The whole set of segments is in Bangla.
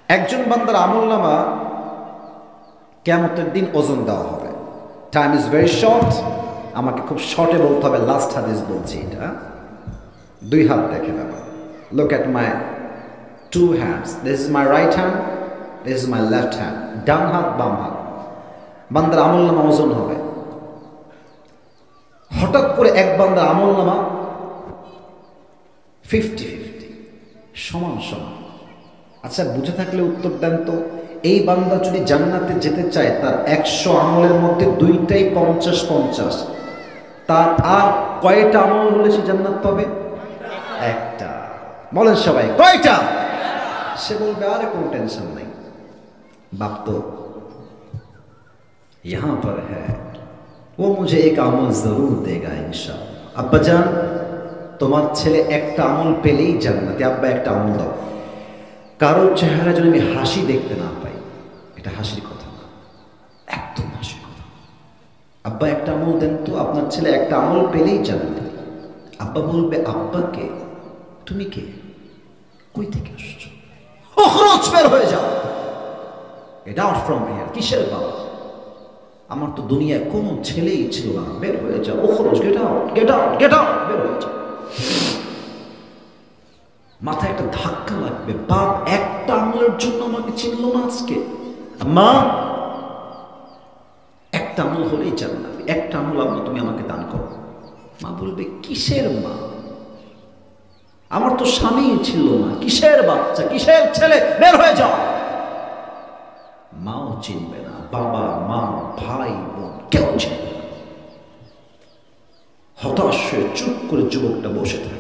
একজন বান্দার আমলনামা কিয়ামতের দিন ওজন দেওয়া হবে। টাইম ইজ ভেরি শর্ট, আমাকে খুব শর্টে বলতে হবে। লাস্ট হাদিস বলছি এটা। দুই হাত দেখে নেবা। Look at my two hands, this is my right hand, this is my left hand. ডান হাত বাম হাত। বান্দার আমলনামা ওজন হবে। হঠাৎ করে এক বান্দার আমলনামা 50-50, সমান সমান। আচ্ছা, বুঝে থাকলে উত্তর দেন তো, এই বান্দা যদি জান্নাতে যেতে চায়, তার 100 আমলের মধ্যে দুইটাই 50-50, তার আর কয়টা আমল হলে সে জান্নাত পাবে? একটা। বলেন সবাই, কয়টা? সে বলবে আরে কোনো টেনশন নাই, বাপ তো यहाँ पर है, वो मुझे एक अमल जरूर देगा इंशाअल्लाह। আব্বা জান, তোমার ছেলে একটা আমল পেলেই জান্নাতে। আব্বা একটা আমল দাও। কারোর চেহারা যদি আমি হাসি দেখতে না পাই, এটা হাসির কথা না, একদম হাসির কথা। আব্বা একটা আমল দেন তো, আপনার ছেলে একটা আমল পেলেই জান্নাতে। আব্বা বলবে, আব্বাকে তুমি কে, কই থেকে আসছো? ও খরচ, বের হয়ে যাও, গেট আউট ফ্রম হিয়ার। কিসের বাবা? আমার তো দুনিয়ায় কোনো ছেলেই ছিল না, বের হয়ে যাও। ও খরচ, get out, get out, get out, বের হয়ে যাও। মাথায় একটা ধাক্কা লাগবে, বাপ একটা আমলের জন্য আমাকে চিনল না আজকে। মা, একটা আমল হলেই জান্নাত, একটা আমল আম্মা তুমি আমাকে দান করো। মা বলবে, কিসের মা? আমার তো স্বামী ছিল না, কিসের বাচ্চা, কিসের ছেলে, বের হয়ে যাও। মাও চিনবে না, বাবা মা ভাই বোন কেউ চিনবে না। হতাশ হয়ে চুপ করে যুবকটা বসে থাকে।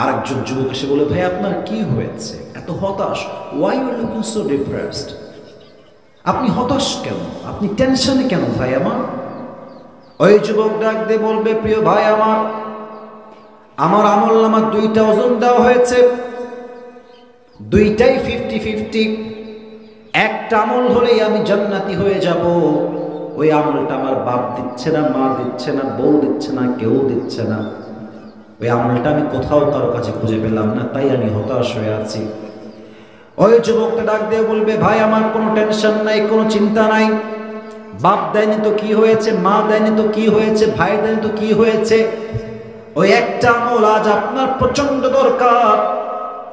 আরেকজন যুবক এসে বলে, ভাই আপনার কি হয়েছে, এত হতাশ? Why you are looking so depressed? আপনি হতাশ কেন, আপনি টেনশনে কেন ভাই আমার? ওই যুবক ডাক দিয়ে বলবে, প্রিয় ভাই আমার, আমার আমলনামার দুইটা ওজন দেওয়া হয়েছে, দুইটাই 50-50। একটা আমল হলেই আমি জান্নাতি হয়ে যাব। ওই আমলটা আমার বাপ দিচ্ছে না, মা দিচ্ছে না, বউ দিচ্ছে না, কেউ দিচ্ছে না। ওই আমলটা আমি কোথাও কারো কাছে খুঁজে পেলাম না, তাই আমি হতাশ হয়ে আছি। ওই যুবকটা ডাক দিয়ে বলবে, ভাই আমার কোনো টেনশন নাই, কোনো চিন্তা নাই। বাপ দেয়নি তো কি হয়েছে, মা দেয়নি তো কি হয়েছে, ভাই দেয়নি তো কি হয়েছে? ওই একটা আমল আজ আপনার প্রচন্ড দরকার।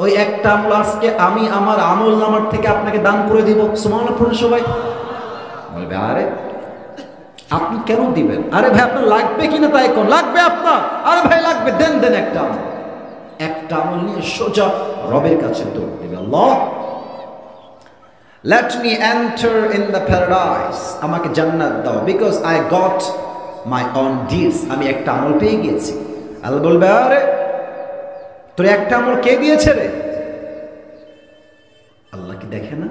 ওই একটা আমল আজকে আমি আমার আমল নামার থেকে আপনাকে দান করে দিব। সুবহানাল্লাহ পড়ুন সবাই। বলবে, আরে আপনি কেন দিবেন? আরে ভাই আপনার লাগবে কিনা তাই কোন? লাগবে আপনার? আরে ভাই লাগবে, দেন দেন একটা আমল। একটা আমল নিয়ে সোজা রবের কাছে দৌড় দিবে। আল্লাহ, let me enter in the paradise, আমাকে জান্নাত দাও, because I got my own deeds, আমি একটা আমল পেয়ে গিয়েছি। আল্লাহ বলবে, আরে তোর একটা আমল কে দিয়েছে রে? আল্লাহ কি দেখে না?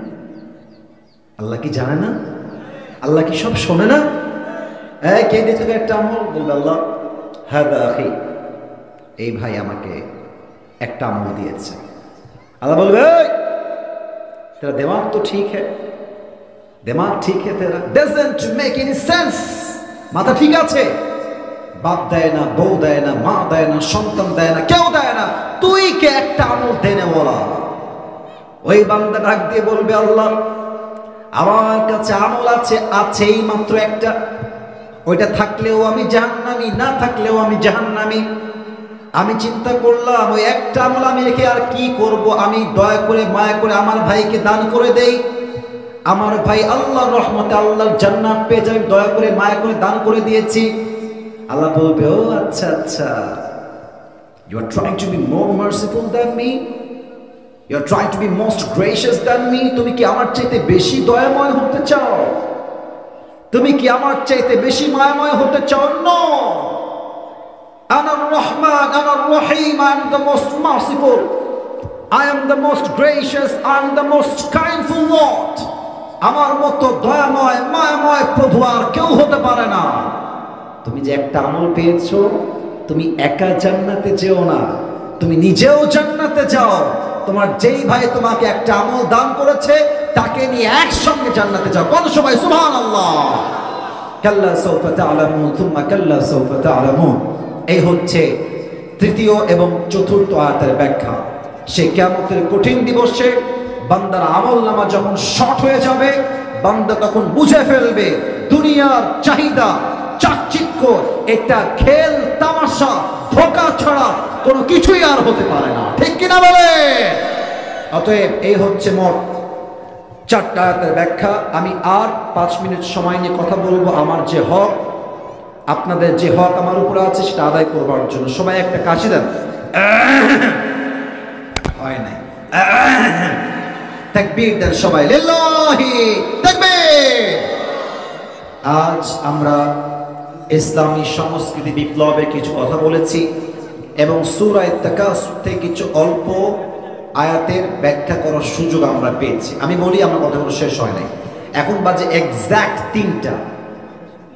আল্লাহ কি জানে না? আল্লাহ কি সব শোনে না? কে দিয়েছে একটা আমল? বলবে, আল্লাহ হাদা আখি, এই ভাই আমাকে একটা আমল দিয়েছে। আল্লাহ বলবে, তেরা দিমাগ তো ঠিক है, দিমাগ ঠিক है তেরা, doesn't make any sense, মাথা ঠিক আছে? বাপ দেয় না, বউ দেয় না, মা দেয় না, সন্তান দেয় না, কেউ দেয় না, তুই কে একটা আমল দেনে বলা? ওই বান্দা ডাক দিয়ে বলবে, আল্লাহ আমার কাছে আমল আছে, আছেই মাত্র একটা। ওইটা থাকলেও আমি জাহান্নামী, না থাকলেও আমি জাহান্নামী। আমি চিন্তা করলাম, ওই একটা আমল আমি রেখে আর কি করব? আমি দয়া করে মায়া করে আমার ভাইকে দান করে দেই। আমার ভাই আল্লাহর রহমতে আল্লাহর জান্নাত পেয়ে যাবে, দয়া করে মায়া করে দান করে দিয়েছি। আল্লাহ বলবে, ও আচ্ছা আচ্ছা, you are trying to be more merciful than me, you are trying to be most gracious than me, তুমি কি আমার চাইতে বেশি দয়াময় হতে চাও? তুমি কি আমার চাইতে বেশি মায়াময় হতে চাও? নো, আনা রহমান, আনা রহিম, I am the most merciful, I am the most gracious, I am the most kindful Lord. আমার মতো দয়াময় মায়াময় প্রভু আর কেউ হতে পারে না। তুমি যে একটা আমল পেয়েছো, তুমি একা জান্নাতে যেও না, তুমি নিজেও জান্নাতে যাও। তোমার যেই ভাই তোমাকে একটা আমল দান করেছে, তাকে নিয়ে একসঙ্গে জান্নাতে যাও। কোন সবাই সুবহানাল্লাহ। কাল্লা সাউফা তা'লামুন সুম্মা কাল্লা সাউফা তা'লামুন। এই হচ্ছে তৃতীয় এবং চতুর্থ আয়াতের ব্যাখ্যা। সে কিয়ামতের কঠিন দিবসে বান্দার আমলনামা যখন শর্ট হয়ে যাবে, বান্দা তখন বুঝে ফেলবে দুনিয়ার চাহিদা চাকচিক্য এটা খেল তামাশা ধোঁকা ছাড়া কোনো কিছুই আর হতে পারে না, ঠিক কিনা বলে? অতএব এই হচ্ছে মোট 4টা আয়াতের ব্যাখ্যা। আমি আর 5 মিনিট সময় নিয়ে কথা বলবো আমার যে হক, আপনাদের যে হক আমার উপরে আছে সেটা আদায় করবার জন্য। সবাই একটা কাশি দেন। হয় নাই, তাকবীর দেন সবাই, লিল্লাহি তাকবীর। আজ আমরা ইসলামী সংস্কৃতি বিপ্লবের কিছু কথা বলেছি এবং সূরা তাকাসুর থেকে কিছু অল্প আয়াতের ব্যাখ্যা করার সুযোগ আমরা পেয়েছি। আমি বলি আমার কথাগুলো শেষ হয় নাই, এখন বাজে এক্সাক্ট 3টা।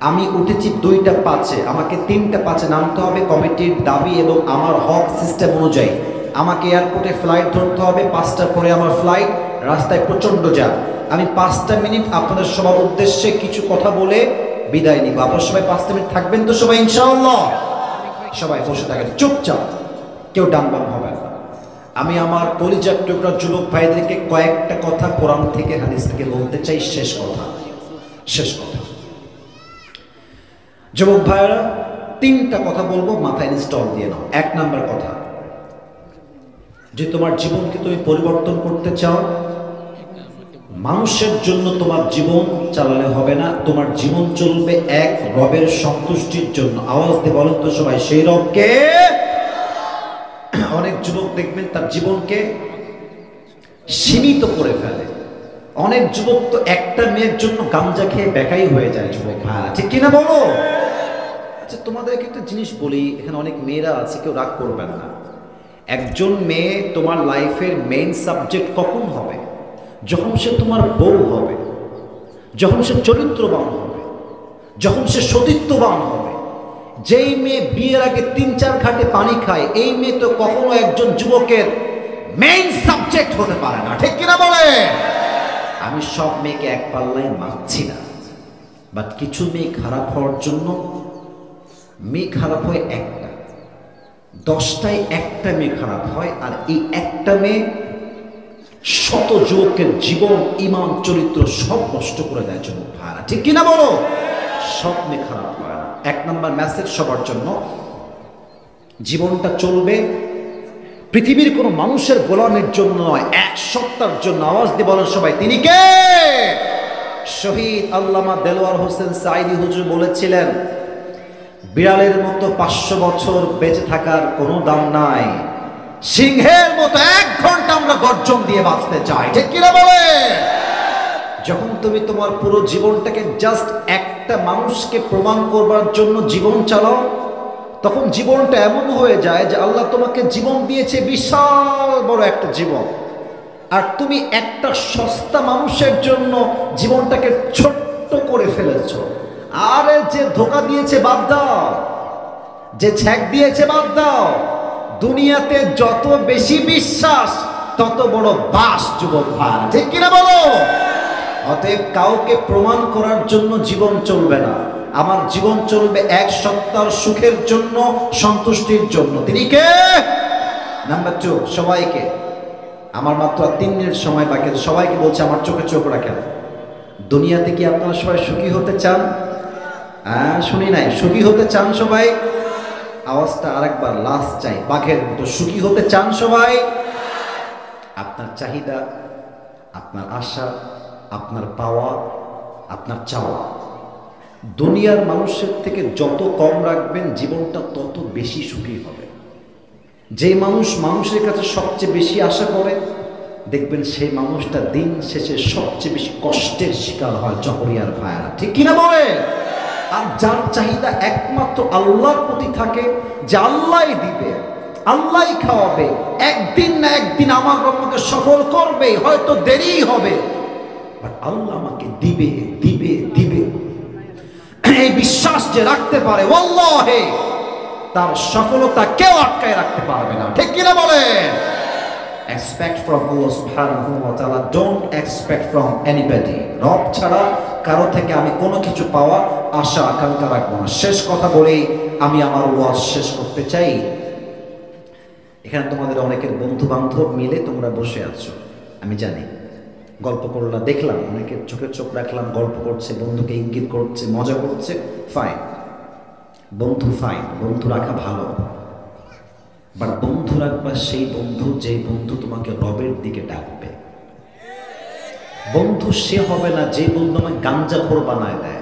আমি উঠেছি 2টা 5-এ, আমাকে 3টা 5-এ নামতে হবে কমিটির দাবি এবং আমার হক সিস্টেম অনুযায়ী। আমাকে এয়ারপোর্টে ফ্লাইট ধরতে হবে, 5টার পরে আমার ফ্লাইট, রাস্তায় প্রচণ্ড জ্যাম। আমি 5টা মিনিট আপনাদের সবার উদ্দেশ্যে কিছু কথা বলে বিদায় নিব। আপনারা সবাই 5টা মিনিট থাকবেন তো সবাই ইনশাআল্লাহ? সবাই বসে থাকেন চুপচাপ, কেউ ডান বাম হবে না। আমি আমার কলিজার টুকরা যুবক ভাইদেরকে কয়েকটা কথা কোরআন থেকে হাদিস থেকে বলতে চাই। শেষ কথা। যুবক ভাইরা 3টা কথা বলবো, মাথায় ইনস্টল দিয়ে নাও। 1 নাম্বার কথা, যে তোমার জীবনকে তুমি পরিবর্তন করতে চাও, মানুষের জন্য তোমার জীবন চালালে হবে না, তোমার জীবন চলবে এক রবের সন্তুষ্টির জন্য। আওয়াজ দিয়ে বলেন তো সবাই, সেই রবকে। অনেক যুবক দেখবেন তার জীবনকে সীমিত করে ফেলে। অনেক যুবক তো একটা মেয়ের জন্য গাঞ্জা খেয়ে বেকাই হয়ে যায়। যুবক ভাইরা ঠিক কিনা বলো? আচ্ছা, তোমাদেরকে একটা জিনিস বলি, এখানে অনেক মেয়েরা আছে, কেউ রাগ করবেন না। একজন মেয়ে তোমার লাইফের মেইন সাবজেক্ট কখন হবে? যখন সে তোমার বউ হবে, যখন সে চরিত্রবান হবে, যখন সে সতীত্ববান হবে। যেই মেয়ে বিয়ের আগে 3-4 ঘাটে পানি খায়, এই মেয়ে তো কখনো একজন যুবকের মেইন সাবজেক্ট হতে পারে না, ঠিক কিনা বলে? আমি সব মেয়েকে এক পাল্লায় মারছি না, বাট কিছু মেয়ে খারাপ হওয়ার জন্য মেয়ে খারাপ হয় একটা, 10টায় একটা মেয়ে খারাপ হয়, আর এই একটা মেয়ে শত যুবকের জীবন, ইমান, চরিত্র সব নষ্ট করে দেয়। যুবক ভাইরা ঠিক কিনা বলো? সব মেয়ে খারাপ হয় না। 1 নাম্বার মেসেজ সবার জন্য, জীবনটা চলবে পৃথিবীর কোনো মানুষের গোলামের জন্য নয়, এক সত্তার জন্য। আওয়াজ দিয়ে বলেন সবাই, তিনি কে? শহীদ আল্লামা দেলোয়ার হোসেন সাঈদী হুজুর বলেছিলেন, বিড়ালের মতো 500 বছর বেঁচে থাকার কোনো দাম নাই, সিংহের মতো 1 ঘন্টা আমরা গর্জন দিয়ে বাঁচতে চাই, ঠিক কিনা বলে? যখন তুমি তোমার পুরো জীবনটাকে জাস্ট একটা মানুষকে প্রমাণ করবার জন্য জীবন চালাও, তখন জীবনটা এমন হয়ে যায় যে আল্লাহ তোমাকে জীবন দিয়েছে বিশাল বড় একটা জীবন, আর তুমি একটা সস্তা মানুষের জন্য জীবনটাকে ছোট্ট করে ফেলেছ। আরে যে ধোকা দিয়েছে বাদ দাও, যে ছ্যাক দিয়েছে বাদ দাও। দুনিয়াতে যত বেশি বিশ্বাস তত বড় বাস। যুবক ভাই ঠিক কিনা বলো? অতএব কাউকে প্রমাণ করার জন্য জীবন চলবে না, আমার জীবন চলবে এক সত্তার সুখের জন্য, সন্তুষ্টির জন্য। তিনি কে? নাম্বার 2, সবাইকে, আমার মাত্র 3 মিনিট সময় বাকি, সবাইকে বলছে আমার চোখে চোখ রাখেন। দুনিয়াতে কি আপনারা সবাই সুখী হতে চান? শুনি নাই, সুখী হতে চান সবাই? আওয়াজটা আরেকবার লাস্ট চাই, বাঘের মতো। সুখী হতে চান সবাই? আপনার চাহিদা, আপনার আশা, আপনার পাওয়া, আপনার চাওয়া দুনিয়ার মানুষের থেকে যত কম রাখবেন, জীবনটা তত বেশি সুখী হবে। যে মানুষ মানুষের কাছে সবচেয়ে বেশি আশা করে, দেখবেন সেই মানুষটা দিন শেষে সবচেয়ে বেশি কষ্টের শিকার হয়। জহরিয়ার ভাইয়ারা ঠিক কিনা বলে? আর যার চাহিদা একমাত্র আল্লাহর প্রতি থাকে, যে আল্লাহই দিবে, আল্লাহই খাওয়াবে, একদিন না একদিন আমার আমাকে সফল করবে, হয়তো দেরি হবে, বাট আল্লাহ আমাকে দিবে দিবে দিবে, এই বিশ্বাস যে রাখতে পারে, ওয়াল্লাহি তার সফলতা কেউ আটকায় রাখতে পারবে না, ঠিক কিনা বলে? Expect from Allah subhanahu wa ta'ala, don't expect from anybody. রব ছাড়া কারো থেকে আমি কোনো কিছু পাওয়া আশা আকাঙ্ক্ষা রাখবো না। শেষ কথা বলেই আমি আমার ওয়াজ শেষ করতে চাই। এখানে তোমাদের অনেকের বন্ধু বান্ধব মিলে তোমরা বসে আছো, আমি জানি, গল্প করলাম, দেখলাম অনেকে চোখের চোখ রাখলাম, গল্প করছে, বন্ধুকে ইঙ্গিত করছে, মজা করছে, ফাইন, বন্ধু ফাইন, বন্ধু রাখা ভালো। বাট বন্ধু রাখবা সেই বন্ধু যে বন্ধু তোমাকে রবের দিকে ডাকবে। বন্ধু সে হবে না যে বন্ধু আমাকে গাঞ্জাখোর বানায় দেয়।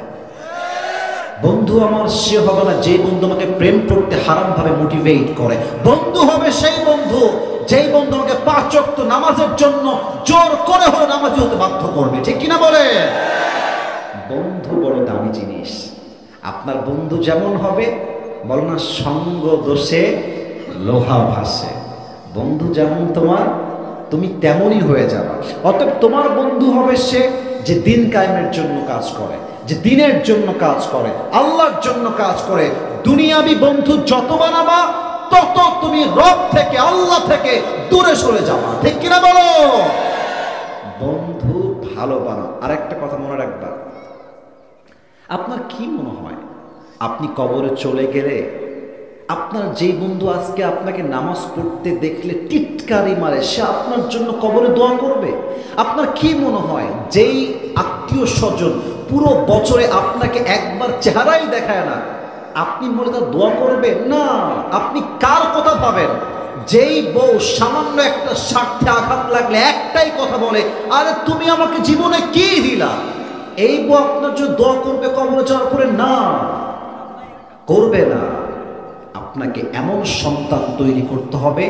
বন্ধু আমার সে হবে না যে বন্ধু আমাকে প্রেম করতে হারাম ভাবে মোটিভেট করে। বন্ধু হবে সেই বন্ধু যেই বন্ধু আমাকে 5 ওয়াক্ত নামাজের জন্য জোর করে হলে নামাজি হতে বাধ্য করবে। ঠিক কিনা বলে? বন্ধু বড় দামি জিনিস। আপনার বন্ধু যেমন হবে, বল না, সঙ্গ দোষে লোহা ভাসে। বন্ধু যেমন তোমার, তুমি তেমনই হয়ে যাবে। অতএব তোমার বন্ধু হবে সে যে দিন কায়েমের জন্য কাজ করে, যে দিনের জন্য কাজ করে, আল্লাহর জন্য কাজ করে। দুনিয়াবি বন্ধু যত বানাবা তত তুমি রব থেকে, আল্লাহ থেকে দূরে সরে যাবা। ঠিক কিনা বলো? বন্ধু ভালো বানাও। আর একটা কথা মনে রাখবা, আপনার কি মনে হয় আপনি কবরে চলে গেলে আপনার যেই বন্ধু আজকে আপনাকে নামাজ পড়তে দেখলে টিটকারি মারে, সে আপনার জন্য কবরে দোয়া করবে? আপনার কি মনে হয় যেই আত্মীয় স্বজন পুরো বছরে আপনাকে একবার চেহারাই দেখায় না, আপনি বলে তার দোয়া করবে না? আপনি কার কথা ভাবেন? যেই বউ সামান্য একটা স্বার্থে আঘাত লাগলে একটাই কথা বলে, আরে তুমি আমাকে জীবনে কি দিলা, এই বউ আপনার জন্য দোয়া করবে কবরে যাওয়ার পরে? না, করবে না। আপনাকে এমন সন্তান তৈরি করতে হবে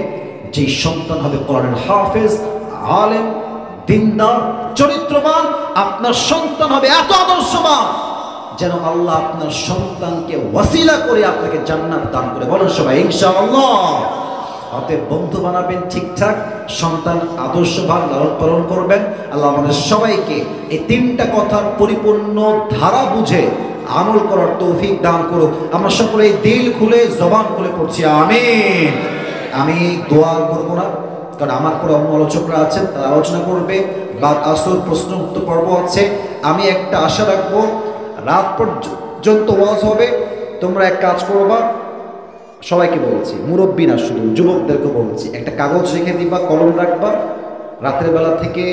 যে সন্তান হবে কোরআনের হাফেজ, আলেম, দিনদার, চরিত্রবান। আপনার সন্তান হবে এত আদর্শবান যেন আল্লাহ আপনার সন্তানকে ওয়াসিলা করে আপনাকে জান্নাত দান করে। বলেন সবাই ইনশাআল্লাহ। অতএব বন্ধু বানাবেন ঠিকঠাক, সন্তান আদর্শবান, লালন পালন করবেন। আল্লাহ আমাদের সবাইকে এই 3টা কথার পরিপূর্ণ ধারা বুঝে আমল করার তৌফিক দান করুক। আমরা সকলে দিল খুলে জবান খুলে পড়ছি আমিন। আমি দোয়া করবো না, কারণ আমার পরে অন্য আলোচকরা আছেন, তারা আলোচনা করবে, বা আসর প্রশ্ন উত্তর পর্ব আছে। আমি একটা আশা রাখবো, রাত পর্যন্ত ওয়াজ হবে। তোমরা এক কাজ করবা, সবাইকে বলছি, মুরব্বী না শুধু যুবকদেরকে বলছি, একটা কাগজ রেখে দিবা, কলম রাখবা। রাতের বেলা থেকে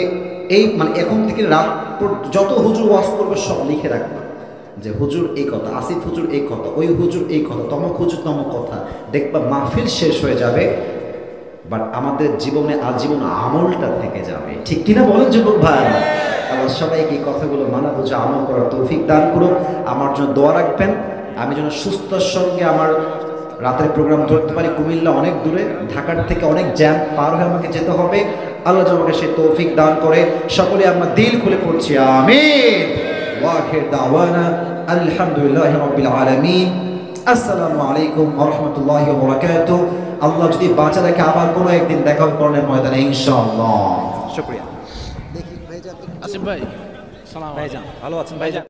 এই এখন থেকে রাত যত হুজুর ওয়াজ করবে সব লিখে রাখবা, যে হুজুর এই কথা, আসিফ হুজুর এই কথা, ওই হুজুর এই কথা, তমক হুজুর তমক কথা। দেখবা মাহফিল শেষ হয়ে যাবে, বাট আমাদের জীবনে আজীবন আমলটা থেকে যাবে। ঠিক কিনা বলেন যুবক ভাই? আল্লাহ সবাইকে এই কথাগুলো মানা বুঝে আমল করার তৌফিক দান করুন। আমার জন্য দোয়া রাখবেন, আমি যেন সুস্থর সঙ্গে আমার রাতের প্রোগ্রাম ধরতে পারি। কুমিল্লা অনেক দূরে, ঢাকার থেকে অনেক জ্যাম পার হয়ে আমাকে যেতে হবে। আল্লাহ যেন আমাকে সেই তৌফিক দান করে। সকলে আমরা দিল খুলে পড়ছি আমিন। ওয়াখির দাওয়ানা আলহামদুলিল্লাহি রাব্বিল আলামিন। আসসালামু আলাইকুম ওয়া রাহমাতুল্লাহি ওয়া বারাকাতুহু। আল্লাহ যদি বাঁচা রাখে আবার কোনো একদিন দেখা হবে করণের ময়দানে ইনশাআল্লাহ। শুকরিয়া। আসিফ ভাই, সালাম ভাইজান, ভালো আছেন ভাইজান?